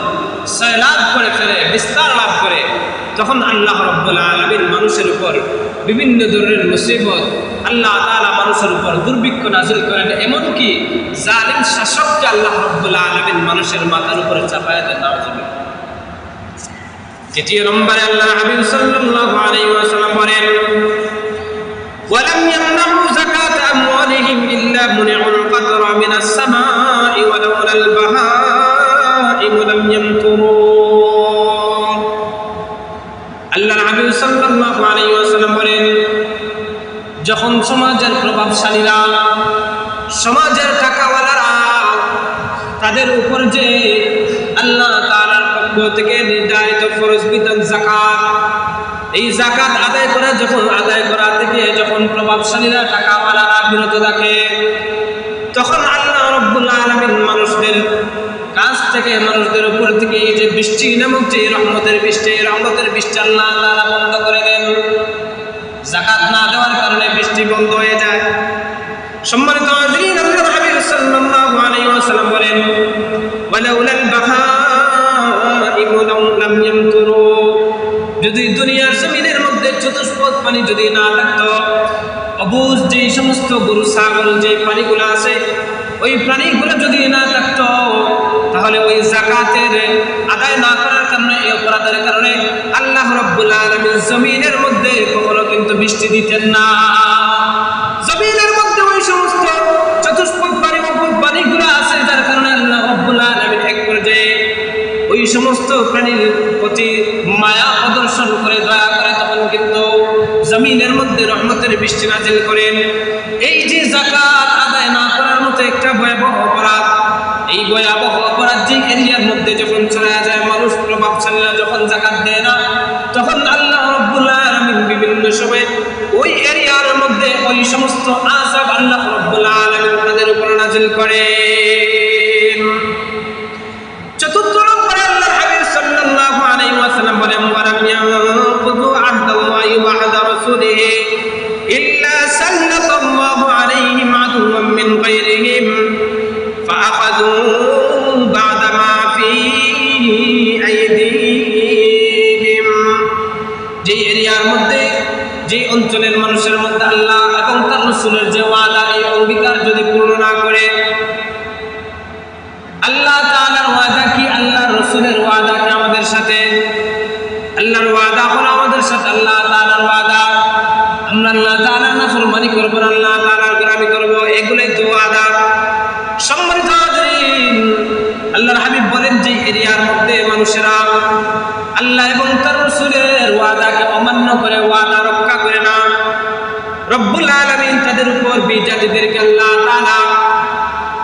সয়লাভ করে ফেলে, বিস্তার লাভ করে, তখন আল্লাহ রাব্বুল আলামিন মানুষের উপর বিভিন্ন ধরনের মুসিবত আল্লাহ তাআলা মানুষের উপর দুর্ভিক্ষ নাযিল করেন। এমনকি জালিম শাসককে আল্লাহ রাব্বুল আলামিন মানুষের মাথার উপরে চাপায়া দেন। নাউযুবিল্লাহ। তৃতীয় নম্বরে আল্লাহর হাবিব সাল্লাল্লাহু আলাইহি ওয়াসাল্লাম বলেন, ওয়ালাম ইয়ামনাউ যাকাত আমওয়ালিহিম ইল্লা মুনিউল কাতরা মিনাস সামাই ওয়ালাউলাল বাহাইম লাম ইয়ামতুরু। আল্লাহর হাবিব সাল্লাল্লাহু আলাইহি ওয়াসাল্লাম বলেন, যখন সমাজের প্রভাবশালীরা, সমাজের টাকাওয়ালারা, তাদের উপর যে আল্লাহ তাআলার পক্ষ থেকে নির্ধারিত ফরজ বিধান যাকাত, এই যাকাত আদায় করা থেকে যখন প্রভাবশালীরা, টাকাওয়ালারা বিরত থাকে, তখন আল্লাহ রাব্বুল আলামিন মানুষদের কাছ থেকে, মানুষদের উপর থেকে এই যে বৃষ্টি নামক যে রহমতের বৃষ্টি, রহমতের বৃষ্টি আল্লাহ তাআলা বন্ধ করে দেন। যাকাত না দেওয়ার কারণে বৃষ্টি বন্ধ হয়ে যায়। সম্মানিত হাজিরিন, আল্লাহর হাবিব সাল্লাল্লাহু আলাইহি ওয়াসাল্লাম বলেন, ওয়ালাউলাল বাহাইম লাম ইয়ামতুরু। যদি দুনিয়ার জমিনের মধ্যে চতুষ্পদ পানি যদি না থাকতো, অবুজ যে সমস্ত গরু ছাগল যে প্রাণীগুলো আছে, ওই প্রাণীগুলো যদি না থাকতো, তাহলে ওই যাকাতের আদায় না করার কারণে, এই অপরাধের কারণে আল্লাহ রাব্বুল আলামিন জমিনের মধ্যে কখনো কিন্তু বৃষ্টি দিতেন না। জমিনের মধ্যে ওই সমস্ত চতুষ্পদ প্রাণীগুলো আছে, যার কারণে আল্লাহ রাব্বুল আলামিন এক পর্যায়ে ওই সমস্ত প্রাণীর প্রতি মায়া প্রদর্শন করে, দয়া করে, তখন কিন্তু জমিনের মধ্যে রহমতের বৃষ্টি নাযিল করেন। এই যে যাকাত আদায় না করার মতো একটা ভয়াবহ অপরাধ, এই ভয়াবহ অপরাধ যে এরিয়ার মধ্যে যখন চলে যায়, মানুষ প্রভাবশালীরা যখন যাকাত দেয় না, তখন আল্লাহ রাব্বুল আলামিন বিভিন্ন সময় ওই এরিয়ার মধ্যে ওই সমস্ত আযাব আল্লাহ রাব্বুল আলামিন তাদের উপর নাযিল করেন। চতুর্থ নম্বরে আল্লাহর হাবিব সাল্লাল্লাহু আলাইহি ওয়াসাল্লাম বলেন, ওয়ালাম ইয়ানকুযু আহদাল্লাহি ওয়া আহদা রাসূলিহি ইল্লা অঞ্চলের মানুষের মধ্যে আল্লাহ এবং তার রাসূলের যে ওয়াদা, এই অঙ্গীকার যদি পূর্ণ না করে, আল্লাহ তাআলার ওয়াদা কি, আল্লাহর রাসূলের ওয়াদা কি আমাদের সাথে? আল্লাহর ওয়াদা হলো আমাদের সাথে আল্লাহ তাআলার ওয়াদা। আমরা আল্লাহ তাআলার নাফরমানি করব না, আল্লাহ তাআলার গোলামি করব, এগুলাই তো ওয়াদা। সম্মানিত হাজিরিন, আল্লাহর হাবিব বলেন যে এরিয়ার মধ্যে মানুষেরা আল্লাহ এবং তার রাসূলের ওয়াদাকে অমান্য করে, ওয়াদা রক্ষা করে না, রব্বুল আলামিন তাদের উপর বিজাতিদেরকে আল্লাহ তাআলা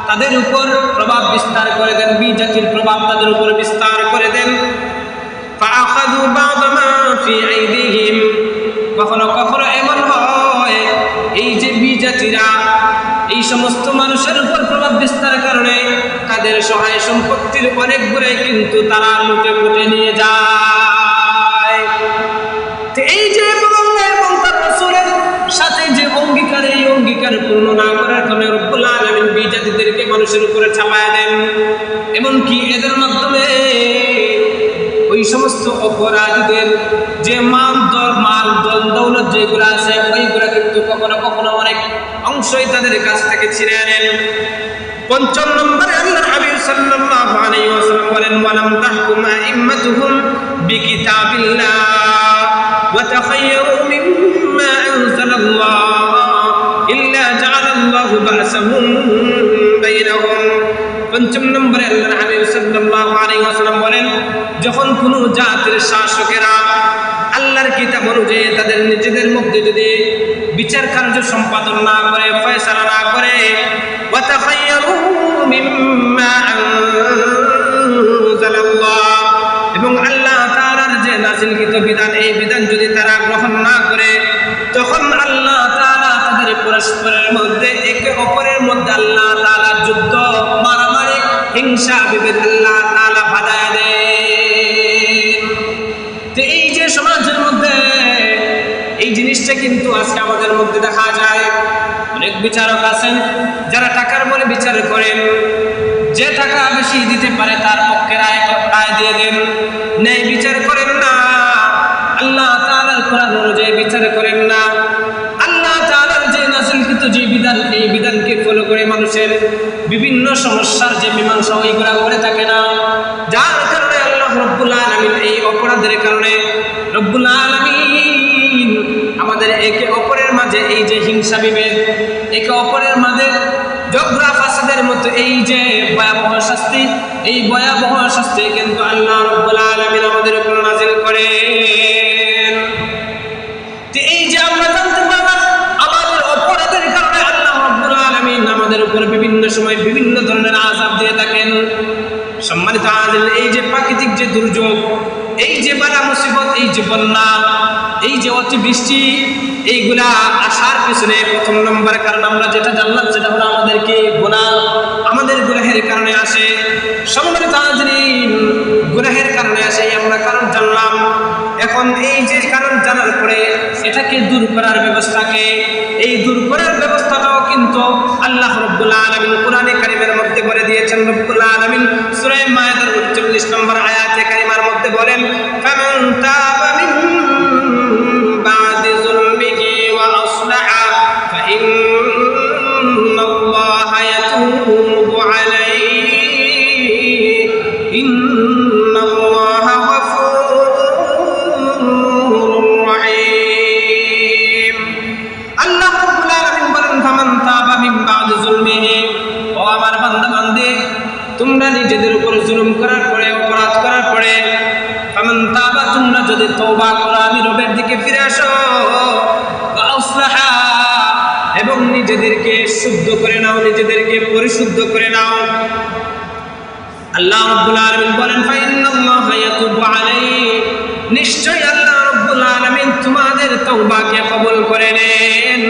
তাদের উপর প্রভাব বিস্তার করে দেন, বিজাতির প্রভাব তাদের উপর বিস্তার করে দেন। ফাআখাযু বা'দ মা ফি আইদিহিম, কখনো কখনো এমন হয় এই যে বিজাতিরা এই সমস্ত মানুষের উপর প্রভাব বিস্তারের কারণে তাদের সহায় সম্পত্তির অনেকগুলো কিন্তু তারা লুটে পুটে নিয়ে যায়। তো এই যে আল্লাহ এবং তার রাসূলের সাথে যে অঙ্গীকার, এই অঙ্গীকার পূর্ণ না করার কারণে রব্বুল আলামিন বিজাতিদেরকে মানুষের উপরে চাপায় দেন। এমনকি এদের মাধ্যমে ওই সমস্ত অপরাধীদের যে মাল দৌলত যেগুলো আছে, ওইগুলা কিন্তু কখনো কখনো অনেক অংশই তাদের কাছ থেকে ছিনিয়ে নেন। ৫ম নম্বরে আল্লাহর হাবিব সাল্লাল্লাহু আলাইহি ওয়াসাল্লাম বলেন, ওয়ালাম তাহকুম আইম্মাতুহুম বিকিতাবিল্লাহ ওয়া তাখায়্যারু মিম্মা আনজালাল্লাহ ইল্লা জাআলাল্লাহু বা'সাহুম বাইনাহুম। ৫ম নম্বরে আল্লাহর হাবিব সাল্লাল্লাহু আলাইহি ওয়াসাল্লাম বলেন, যখন কোনো জাতির শাসকেরা আল্লাহর কিতাব অনুযায়ী তাদের নিজেদের মধ্যে যদি বিচার কার্য সম্পাদন না করে, ফয়সালা না করে, ওয়া তাখায়্যারু মিম্মা আনজালাল্লাহ, এবং আল্লাহ তাআলার যে নাযিলকৃত বিধান, এই বিধান যদি তারা গ্রহণ না করে, তখন আল্লাহ তাআলা তাদের পরস্পরের মধ্যে একে অপরের মধ্যে আল্লাহ তাআলা যুদ্ধ, মারামারি, হিংসা বিভেদ আল্লাহ তাআলা বাধায় দেন। তো এই যে সমাজের মধ্যে এই জিনিসটা কিন্তু আজকে আমাদের মধ্যে দেখা যায়। অনেক বিচারক আছেন যারা টাকার বলে বিচার করেন, যে টাকা বেশি দিতে পারে তার পক্ষে রায় দিয়ে দেন, ন্যায় বিচার করেন না, আল্লাহ তাআলার কোরআন অনুযায়ী বিচার করেন না, আল্লাহ তাআলার যে নাযিলকৃত যে বিধান, এই বিধানকে ফলো করে মানুষের বিভিন্ন সমস্যার যে মীমাংসা ওইগুলা করে থাকে না, যার কারণে আল্লাহ রব্বুল আলামিন এই অপরাধের কারণে রব্বুল আলামিন আমাদের একে অপরের মাঝে এই যে হিংসা বিভেদ, একে অপরের মাঝে ঝগড়া ফাসাদের মতো এই যে ভয়াবহ শাস্তি, এই ভয়াবহ শাস্তি কিন্তু আল্লাহ রব্বুল আলামিন আমাদের উপর নাযিল করেন। তো এই যে আমরা জানতে পারলাম আমাদের অপরাধের কারণে আল্লাহ রব্বুল আলামিন আমাদের উপর বিভিন্ন সময় বিভিন্ন ধরনের আযাব দিয়ে থাকেন। সম্মানিত হাজিরিন, এই যে প্রাকৃতিক যে দুর্যোগ, এই যে বালা মুসিবত, এই যে বন্যা, এই যে অতিবৃষ্টি, এইগুলা আসার পিছনে ১ম নম্বর কারণ আমরা যেটা জানলাম সেটা হলো আমাদেরকে গুনাহ, আমাদের গুনাহের কারণে আসে। সম্মানিত হাজিরিন, গুনাহের কারণে আসে আমরা কারণ জানলাম। এখন এই যে কারণ জানার পরে এটাকে দূর করার ব্যবস্থাকে, এই দূর করার ব্যবস্থাটাও কিন্তু আল্লাহ রব্বুল আলামিন কোরআনে কারীমের মধ্যে বলে দিয়েছেন। রব্বুল আলামিন সূরা মায়েদার 39 নম্বর আয়াতে কারিমার মধ্যে বলেন, ফামান তাবা মিন বাদি যুলমিহি ওয়া আসলাহা ফাইন্নাল্লাহা ইয়াতুবু আলাইহি ইন্নাল্লাহা গফুরুর রহিম। আল্লাহ রাব্বুল আলামিন বলেন, ফামান তাবা মিন বাদি যুলমিহি, ও আমার বান্দা বান্দী, তোমরা নিজেদের উপর জুলুম করার পরে, অপরাধ করার পরে, ফামান তাবা, তোমরা যদি তওবা করো, নীরবের দিকে ফিরে আসো, ওয়া আসলাহা, এবং নিজেদেরকে শুদ্ধ করে নাও, নিজেদেরকে পরিশুদ্ধ করে নাও, আল্লাহ রাব্বুল আলামিন বলেন, ফাইন্নাল্লাহা ইয়াতুবু আলাইহি, নিশ্চয়ই আল্লাহ রাব্বুল আলামিন তোমাদের তওবাকে কবুল করে নেন।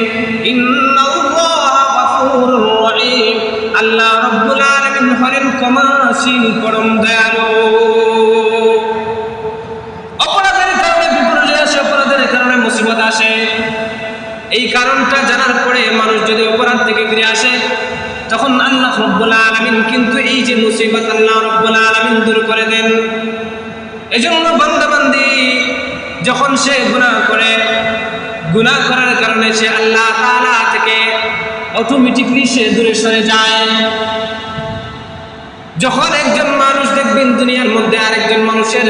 ইন্নাল্লাহা গফুরুর রহিম, আল্লাহ রাব্বুল আলামিন হলেন ক্ষমাশীল, পরম দয়ালু। অপরাধের কারণে বিপর্যয় আসে, অপরাধের কারণে মুসিবত আসে। এই কারণটা জানার পরে মানুষ যদি অপরাধ থেকে ফিরে আসে, তখন আল্লাহ রাব্বুল আলামিন কিন্তু এই যে মুসিবত আল্লাহ রাব্বুল আলামিন দূর করে দেন। এজন্য বান্দা বান্দি যখন সে গুনাহ করে, গুনাহ করার কারণে সে আল্লাহ তাআলা থেকে অটোমেটিকলি সে দূরে সরে যায়। যখন একজন মানুষ দেখবেন দুনিয়ার মধ্যে আরেকজন মানুষের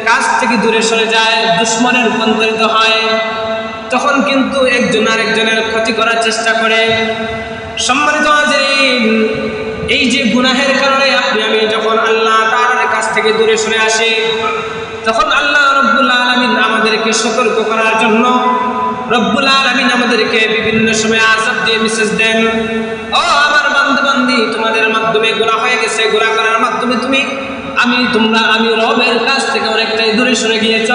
কাছ থেকে দূরে সরে যায়, দুশমনে রূপান্তরিত হয়, তখন কিন্তু একজন আরেকজনের ক্ষতি করার চেষ্টা করে। সম্মানিত হাজিরিন, এই যে গুনাহের কারণে আপনি আমি যখন আল্লাহ তাআলার কাছ থেকে দূরে সরে আসি, তখন আল্লাহ রব্বুল আলামিন আমাদেরকে সতর্ক করার জন্য রব্বুল আলামিন আমাদেরকে বিভিন্ন সময় আযাব দিয়ে মেসেজ দেন, ও আমার বান্দা-বান্দি, তোমাদের মাধ্যমে গুনাহ হয়ে গেছে, গুনাহ করার মাধ্যমে আমি রবের কাছ থেকে অনেকটাই দূরে সরে গিয়েছ,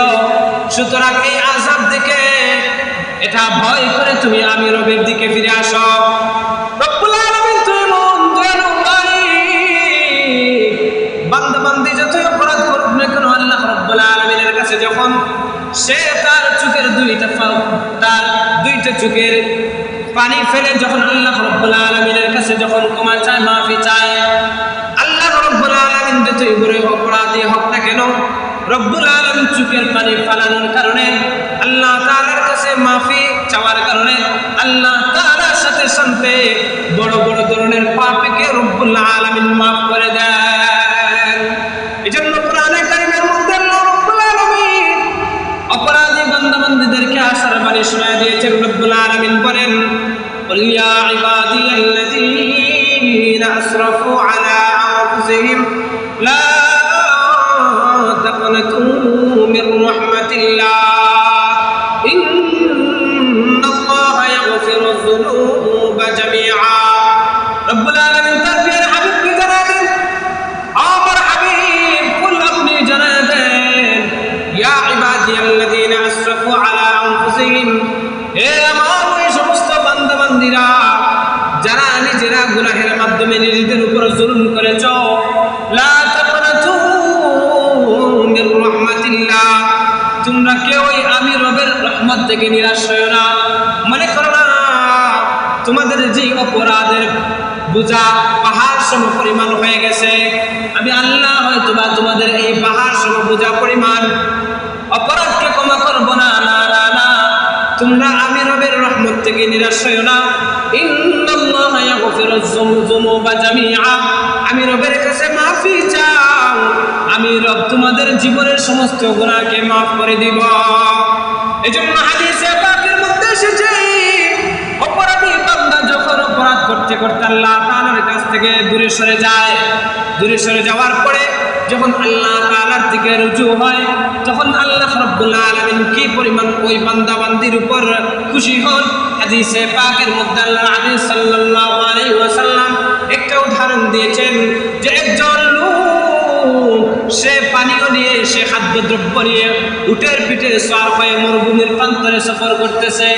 সুতরাং এই আযাব থেকে এটা ভয় করে তুমি আমি রবের দিকে ফিরে আসো। রব্বুল আলামিন বান্দা-বান্দি যতই অপরাধ করুক না কেন, আল্লাহ রব্বুল আলামিনের কাছে যখন সে তার দুইটা চোখের পানি ফেলে যখন আল্লাহ রব্বুল আলামিনের কাছে যখন ক্ষমা চায়, মাফি চায়, আল্লাহ রব্বুল আলামিন যতই বড় অপরাধী হোক না কেন, রব্বুল আলামিন চোখের পানি ফেলানোর কারণে, আল্লাহ তাআলার কাছে মাফি চাওয়ার কারণে আল্লাহ তাআলার সাথে সাথে বড় বড় ধরনের পাপকে রব্বুল আলামিন মাফ করে দেন। এজন্য কোরআনে কারীমের মধ্যে আল্লাহ রব্বুল আলামিন অপরাধী বান্দা-বান্দীদেরকে আশার বাণী শোনায় দিয়েছেন। রব্বুল আলামিন বলেন, কুল ইয়া ইবাদিয়াল্লাযীনা আসরাফু আলা আনফুসিহিম লা তাকনাতু মির রাহমাতিল্লাহ ইন্নাল্লাহা ইয়াগফিরুয যুনুবা জামিআ। রব্বুল আলামিন তার প্রিয় হাবিবকে জানালেন, আমার হাবিব, কুল আপনি জানায় দেন, ইয়া ইবাদিয়াল্লাযীনা আসরাফু আলা আনফুসিহিম, হে আমার ওই সমস্ত বান্দা-বান্দীরা যারা নিজেরা গুনাহের মাধ্যমে নিজেদের উপর জুলুম করেছ, লা তাকনাতু মির রাহমাতিল্লাহ, তোমরা কেউই আমি রবের রহমত থেকে নিরাশ হয়ো না। মনে করো না তোমাদের যে অপরাধের বোঝা পাহাড় সম পরিমাণ হয়ে গেছে, আমি আল্লাহ হয়তো বা তোমাদের এই পাহাড় সম বোঝা পরিমাণ অপরাধকে ক্ষমা করবো না। না না না, তোমরা আমি রবের রহমত থেকে নিরাশ হয়ো না। ইন্নাল্লাহা ইয়াগফিরুয যুনুবা জামিআ, আমি রবের কাছে মাফি চাও, আমি রব তোমাদের জীবনের সমস্ত গুনাহকে মাফ করে দিব। এজন্য হাদিসে পাকের মধ্যে এসেছে, অপরাধী বান্দা যখন অপরাধ করতে করতে আল্লাহ তাআলার কাছ থেকে দূরে সরে যায়, দূরে সরে যাওয়ার পরে যখন আল্লাহ তাআলার দিকে রুজু হয়, তখন আল্লাহ রাব্বুল আলামিন কি পরিমাণ ওই বান্দা-বান্দির উপর খুশি হন। হাদিসে পাকের মধ্যে আল্লাহর হাবিব সাল্লাল্লাহু আলাইহি ওয়াসাল্লাম একটা উদাহরণ দিয়েছেন যে একজন লোক সে পানীয় নিয়ে, সে খাদ্যদ্রব্য নিয়ে উটের পিঠে সওয়ার হয়ে মরুভূমির প্রান্তরে সফর করতেছে।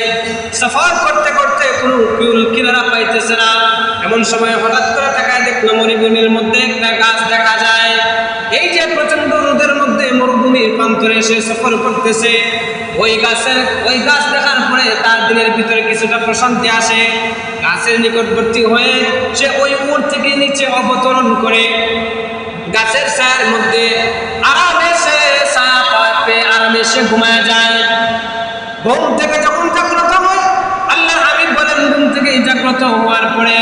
সফর করতে করতে কোনো কুল কিনারা পাইতেছে না। এমন সময় হঠাৎ করে তাকায় দেখলো মরুভূমির মধ্যে একটা গাছ দেখা যায়। এই যে প্রচন্ড রোদের মধ্যে মরুভূমির প্রান্তরে সে সফর করতেছে, ওই গাছ দেখার পরে তার দিলের ভিতরে কিছুটা প্রশান্তি আসে। গাছের নিকটবর্তী হয়ে সে ওই উট থেকে নিচে অবতরণ করে গাছের ছায়ার মধ্যে আরামে সে ছায়া পেয়ে আরামে সে ঘুমায় যায়। ঘুম থেকে যখন জাগ্রত হয়, আল্লাহ হাবিব বলেন, ঘুম থেকে জাগ্রত হওয়ার পরে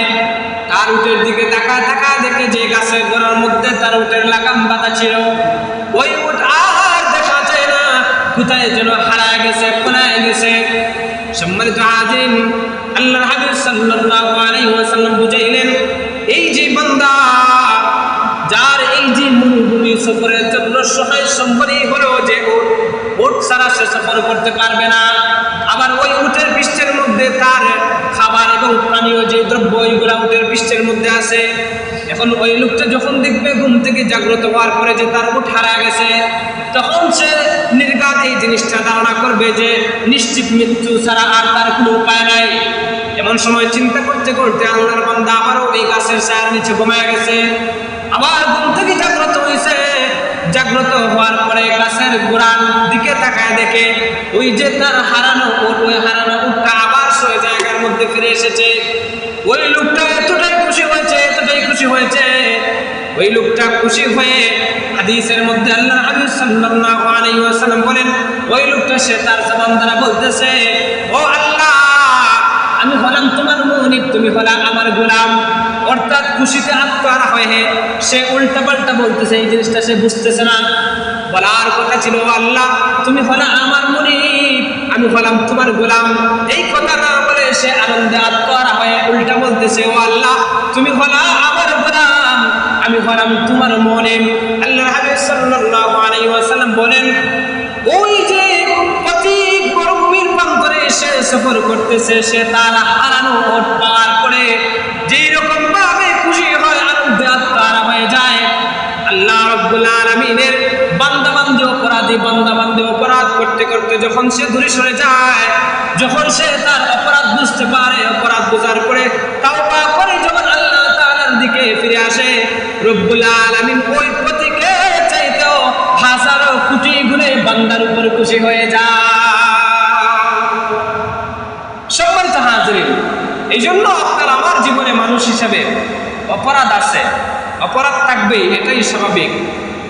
তার উটের দিকে তাকা দেখে যে গাছের গোড়ার মধ্যে তার উটের লাগাম বাঁধা ছিল, ওই উট আর দেখা যায় না, কোথায় যেন হারায় গেছে, পলায় গেছে। সম্মানিত হাজিরিন, আল্লাহর হাবিব সাল্লাল্লাহু আলাইহি ওয়াসাল্লাম বুঝাইলেন, এই যে বান্দা যার এই যে মরুভূমি সফরের জন্য সহায় সম্বরী হলো, যে উট ছাড়া সে সফর করতে পারবে না, আবার ওই উটের পৃষ্ঠের মধ্যে তার খাবার এবং পানীয় যে দ্রব্য ওইগুলা উটের পৃষ্ঠের মধ্যে আছে। এখন ওই লোকটা যখন দেখবে ঘুম থেকে জাগ্রত হওয়ার পরে যে তার উট হারা গেছে, তখন সে নির্ঘাত এই জিনিসটা ধারণা করবে যে নিশ্চিত মৃত্যু ছাড়া আর তার কোনো উপায় নাই। এমন সময় চিন্তা করতে করতে আল্লাহর বান্দা আবারও এই গাছের ছায়ার নিচে ঘুমায় গেছে। আবার ঘুম থেকে জাগ্রত হয়েছে। জাগ্রত হওয়ার পরে গাছের গোড়ার দিকে তাকায় দেখে ওই যে তার হারানো উট, ওই হারানো উটটা আবার সে জায়গার মধ্যে ফিরে এসেছে। ওই লোকটা এতটাই খুশি হয়েছে ওই লোকটা খুশি হয়ে হাদিসের মধ্যে আল্লাহ হাবিব সাল্লাল্লাহু আলাইহি ওয়াসাল্লাম বলেন ওই লোকটা সে তার জবান দ্বারা বলতেছে, ও আল্লাহ, আমি হলাম তোমার মুনিব, তুমি হলা আমার গোলাম। অর্থাৎ খুশিতে আত্মহারা হয়ে সে উল্টা পাল্টা বলতেছে, এই জিনিসটা সে বুঝতেছে না। বলার কথা ছিল, ও আল্লাহ, তুমি হলা আমার মুনিব, আমি হলাম তোমার গোলাম। এই কথা না বলে সে আনন্দে আত্মহারা হয়ে উল্টা বলতেছে, ও আল্লাহ, তুমি হলা আমার গোলাম, আমি হলাম তোমার মুনিব। আল্লাহ হাবিব সাল্লাল্লাহু আলাইহি ওয়াসাল্লাম বলেন, ওই যে পথিক মরুভূমির প্রান্তরে সে সফর করতেছে, সে তার হারানো ওট পার করে যেই রকম ভাবে খুশি হয়, আনন্দে আত্মহারা হয়ে যায়, আল্লাহ রাব্বুল আলামিনের বান্দাবান্দি অপরাধ করতে করতে যখন সে দূরে সরে যায়, যখন সে তার অপরাধ বুঝতে পারে, অপরাধ বোঝার পরে তাওবা করে যখন আল্লাহ তাআলার দিকে ফিরে আসে, রব্বুল আলামিন ওই পথিকে চাইতেও হাজারো কোটি গুণে বান্দার উপর খুশি হয়ে যায়। সম্মানিত হাজিরিন, এই জন্য আপনার আমার জীবনে মানুষ হিসেবে অপরাধ আছে, অপরাধ থাকবেই, এটাই স্বাভাবিক।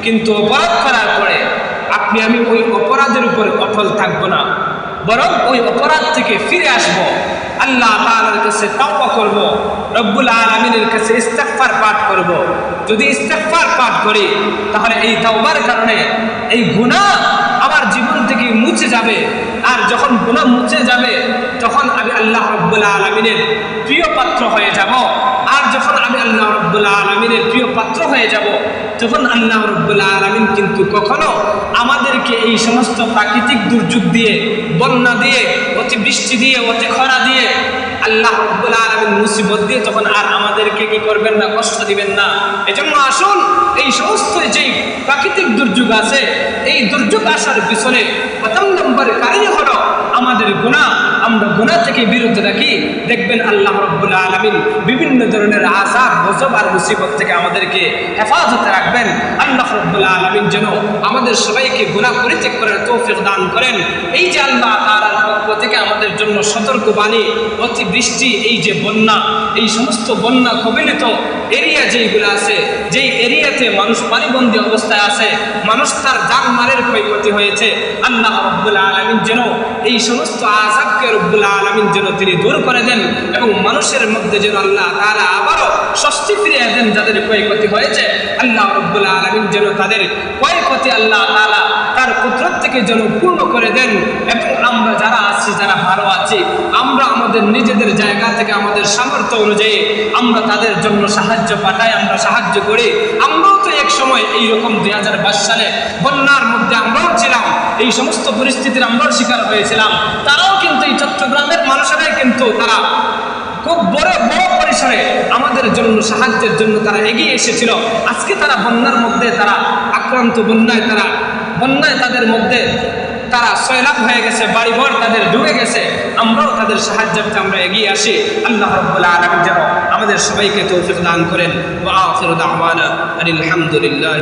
কিন্তু অপরাধ করার পরে আপনি আমি ওই অপরাধের উপর অটল থাকবো না, বরং ওই অপরাধ থেকে ফিরে আসব, আল্লাহ তাআলার কাছে তাওবা করব, রব্বুল আলামিনের কাছে ইস্তিগফার পাঠ করব। যদি ইস্তিগফার পাঠ করি তাহলে এই তাওবার কারণে এই গুনাহ আমার জীবন থেকে মুছে যাবে। আর যখন গুনাহ মুছে যাবে তখন আমি আল্লাহ রব্বুল আলামিনের প্রিয় পাত্র হয়ে যাব। আর যখন আমি আল্লাহ রব্বুল আলামিনের প্রিয় পাত্র হয়ে যাব, তখন আল্লাহ রব্বুল আলামিন কিন্তু কখনো আমাদেরকে এই সমস্ত প্রাকৃতিক দুর্যোগ দিয়ে, বন্যা দিয়ে, অতিবৃষ্টি দিয়ে, অতি খরা দিয়ে, আল্লাহ রব্বুল আলামিন মুসিবত দিয়ে তখন আর আমাদেরকে কি করবেন না, কষ্ট দিবেন না। এজন্য আসুন, এই সমস্ত যেই প্রাকৃতিক দুর্যোগ আছে, এই দুর্যোগ আসার পিছনে প্রথম নম্বর কারণ হলো আমাদের গুনাহ। আমরা গুনাহ থেকে বিরত রাখি, দেখবেন আল্লাহ রব্বুল আলামিন বিভিন্ন ধরনের আযাব, গজব আর মুসিবত থেকে আমাদেরকে হেফাজতে রাখবেন। আল্লাহ রব্বুল আলামিন যেন আমাদের সবাইকে গুনাহ পরিত্যাগ করার তৌফিক দান করেন। এই যে আল্লাহ তাআলার পক্ষ থেকে আমাদের জন্য সতর্কবাণী, অতিবৃষ্টি, এই যে বন্যা, এই সমস্ত বন্যা কবলিত এরিয়া যেইগুলো আছে, যেই এরিয়াতে মানুষ পানিবন্দী অবস্থায় আছে, মানুষ তার জানমালের ক্ষয়ক্ষতি হয়েছে, আল্লাহ রব্বুল আলামিন যেন এই সমস্ত আযাবকে রব্বুল আলামিন যেন তিনি দূর করে দেন এবং মানুষের মধ্যে যেন আল্লাহ তাআলা আবারও স্বস্তি ফিরিয়ে দেন। যাদের ক্ষয়ক্ষতি হয়েছে আল্লাহ রব্বুল আলামিন যেন তাদের ক্ষয়ক্ষতি আল্লাহ তাআলা তার কুদরত থেকে যেন পূর্ণ করে দেন। এবং আমরা যারা আছি, যারা ভালো আছি, আমরা আমাদের নিজেদের জায়গা থেকে আমাদের সামর্থ্য অনুযায়ী আমরা তাদের জন্য সাহায্য পাঠাই, আমরা সাহায্য করি। আমরাও তো এক সময় এইরকম 2022 সালে বন্যার মধ্যে আমরাও ছিলাম, এই সমস্ত পরিস্থিতির আমরাও শিকার হয়েছিলাম। তারাও কিন্তু এই চট্টগ্রামের মানুষেরাই কিন্তু তারা খুব বড় পরিসরে আমাদের জন্য সাহায্যের জন্য তারা এগিয়ে এসেছিল। আজকে তারা বন্যার মধ্যে তারা আক্রান্ত, বন্যায় তাদের মধ্যে তারা সয়লাব হয়ে গেছে, বাড়িঘর তাদের ডুবে গেছে। আমরাও তাদের সাহায্যার্থে আমরা এগিয়ে আসি। আল্লাহ রাব্বুল আলামিন যেন আমাদের সবাইকে তৌফিক দান করেন। ওয়া আখিরু দাওয়ানা আনিল হামদুলিল্লাহ।